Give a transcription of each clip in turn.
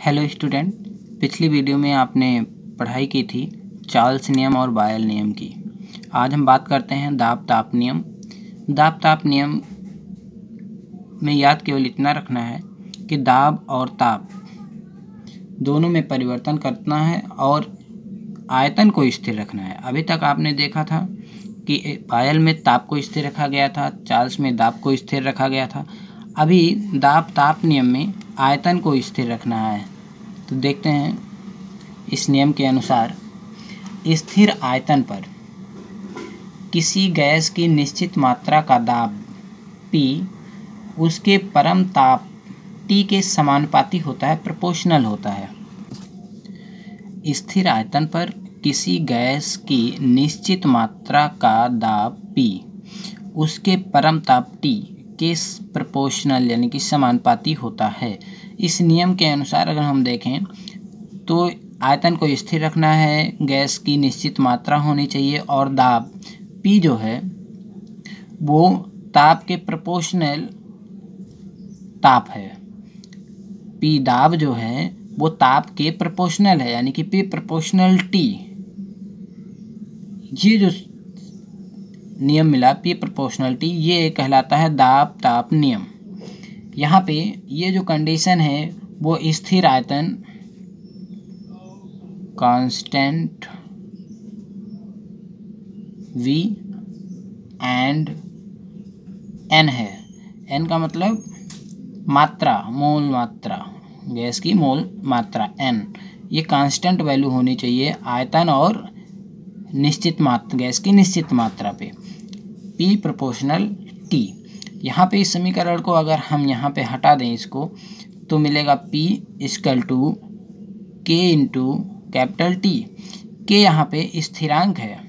Hello student, पिछली video में आपने पढ़ाई की थी चार्ल्स नियम और बायल नियम की। आज हम बात करते हैं दाब ताप नियम। दाब ताप नियम में याद केवल इतना रखना है कि दाब और ताप दोनों में परिवर्तन करना है और आयतन को स्थिर रखना है। अभी तक आपने देखा था कि बायल में ताप को स्थिर रखा गया था, चार्ल्स में दाब को स्थिर रखा गया था। अभी दाब ताप नियम में आयतन को स्थिर रखना है। तो देखते हैं, इस नियम के अनुसार स्थिर आयतन पर किसी गैस की निश्चित मात्रा का दाब P उसके परम ताप T के समानुपाती होता है, प्रोपोर्शनल होता है। स्थिर आयतन पर किसी गैस की निश्चित मात्रा का दाब P उसके परम ताप T के प्रोपोर्शनल यानी कि समानुपाती होता है। इस नियम के अनुसार अगर हम देखें तो आयतन को स्थिर रखना है, गैस की निश्चित मात्रा होनी चाहिए और दाब P जो है वो ताप के प्रोपोर्शनल ताप है। P दाब जो है वो ताप के प्रोपोर्शनल है, यानी कि P प्रोपोर्शनल T। ये जो नियम मिला P प्रोपोर्शनल T, ये कहलाता है दाब ताप नियम। यहाँ पे ये जो कंडीशन है वो स्थिर आयतन कांस्टेंट V एंड N है। N का मतलब मात्रा, मोल मात्रा, गैस की मोल मात्रा N, ये कांस्टेंट वैल्यू होनी चाहिए आयतन और निश्चित मात्रा, गैस की निश्चित मात्रा पे P प्रोपोर्शनल T। यहाँ पे इस समीकरण को अगर हम यहाँ पे हटा दें इसको, तो मिलेगा P equal to K into capital T। K यहाँ पे स्थिरांक है।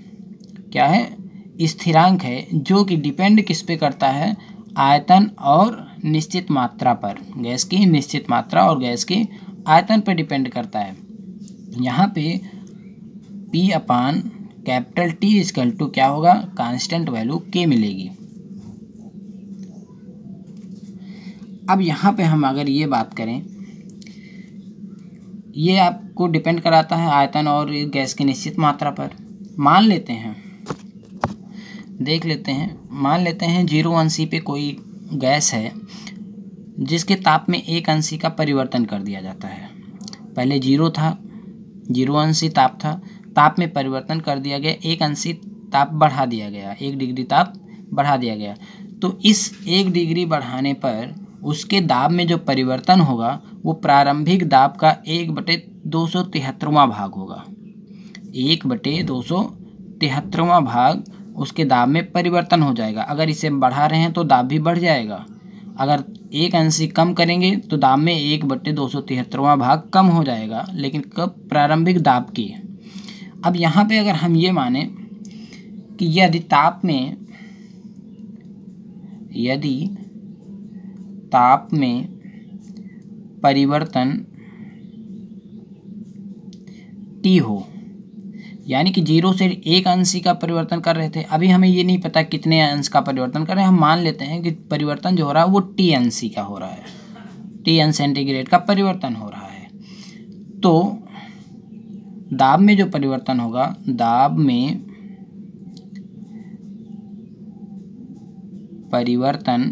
क्या है? स्थिरांक है, जो कि डिपेंड किस पे करता है? आयतन और निश्चित मात्रा पर, गैस की निश्चित मात्रा और गैस के आयतन पर डिपेंड करता है। यहाँ पे P upon capital T equal to क्या होगा? कांस्टेंट वैल्यू K मिलेगी। अब यहाँ पे हम अगर ये बात करें, ये आपको डिपेंड कराता है आयतन और गैस की निश्चित मात्रा पर। मान लेते हैं, देख लेते हैं, मान लेते हैं 0 अंशी पे कोई गैस है जिसके ताप में 1 अंशी का परिवर्तन कर दिया जाता है। पहले 0 था, 0 अंशी ताप था, ताप में परिवर्तन कर दिया गया, 1 अंशी ताप बढ़ा दिया गया, 1 डिग्री ताप बढ़ा दिया गया। तो इस 1 डिग्री बढ़ाने पर उसके दाब में जो परिवर्तन होगा वो प्रारंभिक दाब का 1/273वां भाग होगा। 1/273वां भाग उसके दाब में परिवर्तन हो जाएगा। अगर इसे बढ़ा रहे हैं तो दाब भी बढ़ जाएगा, अगर 1 अंशी कम करेंगे तो दाब में 1/273वां भाग कम हो जाएगा, लेकिन कब? प्रारंभिक दाब की। अब यहाँ पे अगर हम ये माने कि यदि ताप में परिवर्तन T हो, यानी कि 0 से 1 अंश का परिवर्तन कर रहे थे, अभी हमें ये नहीं पता कितने अंश का परिवर्तन कर रहे हैं, हम मान लेते हैं कि परिवर्तन जो हो रहा है वो T अंश का हो रहा है, T अंश सेंटीग्रेड का परिवर्तन हो रहा है। तो दाब में जो परिवर्तन होगा, दाब में परिवर्तन,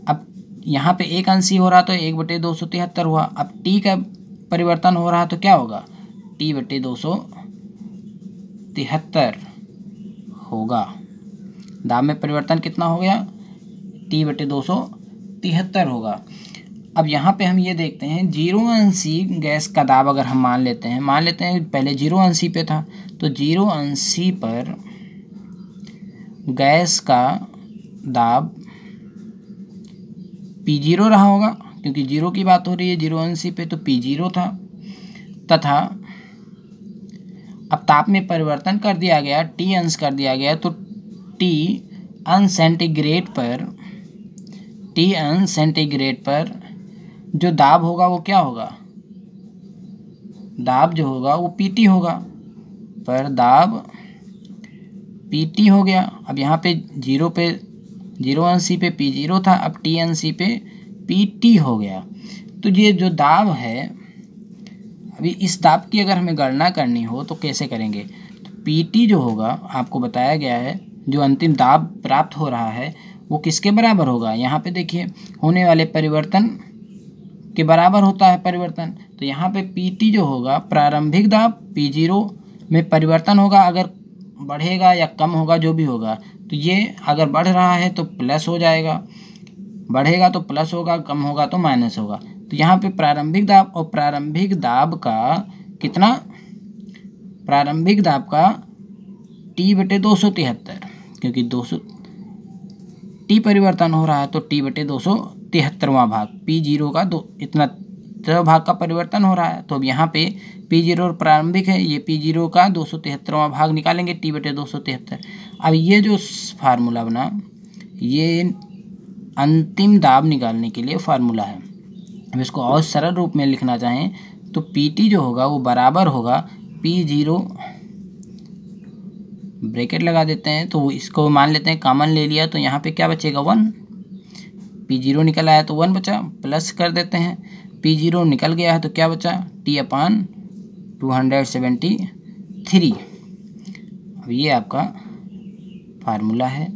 अब यहाँ पे 1 अंशी हो रहा तो 1/273 हुआ। अब T का परिवर्तन हो रहा तो क्या होगा? T/273 होगा। दाब में परिवर्तन कितना हो गया? T/273 होगा। अब यहाँ पे हम ये देखते हैं 0 अंशी गैस का दाब अगर हम मान लेते हैं पहले 0 अंशी पे था, तो 0 अंशी पर गैस का दाब P0 रहा होगा, क्योंकि 0 की बात हो रही है 0 अंशी पे, तो P0 था। तथा अब ताप में परिवर्तन कर दिया गया, T अंश कर दिया गया, तो T अंश सेंटीग्रेड पर जो दाब होगा वो क्या होगा? दाब जो होगा वो PT होगा, पर दाब PT हो गया। अब यहाँ पे 0 अंशी पे P0 था, अब T अंशी पे PT हो गया। तो ये जो दाब है, अभी इस दाब की अगर हमें गणना करनी हो तो कैसे करेंगे? तो PT जो होगा आपको बताया गया है, जो अंतिम दाब प्राप्त हो रहा है वो किसके बराबर होगा? यहाँ पे देखिए होने वाले परिवर्तन के बराबर होता है परिवर्तन। तो यहाँ पे PT जो होगा प्रारंभिक दाब P0 में परिवर्तन होगा, अगर बढ़ेगा या कम होगा जो भी होगा। तो ये अगर बढ़ रहा है तो प्लस हो जाएगा, बढ़ेगा तो प्लस होगा, कम होगा तो माइनस होगा। तो यहाँ पे प्रारंभिक दाब और प्रारंभिक दाब का कितना, प्रारंभिक दाब का T/273, क्योंकि 200 T परिवर्तन हो रहा है तो T/273वां भाग, P0 का इतना भाग का परिवर्तन हो रहा है। तो अब यहाँ पे P0 और प्रारंभिक है, ये P0 का 273वां भाग निकालेंगे T/273। अब ये जो फार्मूला बना, ये अंतिम दाब निकालने के लिए फार्मूला है। अब इसको और सरल रूप में लिखना चाहें तो PT जो होगा वो बराबर होगा P0, ब्रैकेट लगा देते हैं तो इसको मान लेते हैं कॉमन ले लिया, तो यहाँ पे क्या बचेगा 1, P0 निकल आया तो 1 बचा, प्लस कर देते हैं, P0 निकल गया है तो क्या बचा T/273। अब ये आपका फार्मूला है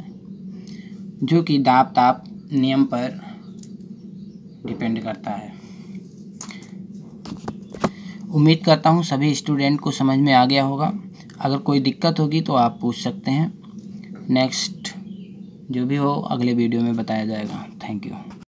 जो कि दाब ताप नियम पर डिपेंड करता है। उम्मीद करता हूँ सभी स्टूडेंट को समझ में आ गया होगा। अगर कोई दिक्कत होगी तो आप पूछ सकते हैं, नेक्स्ट जो भी हो अगले वीडियो में बताया जाएगा। Thank you.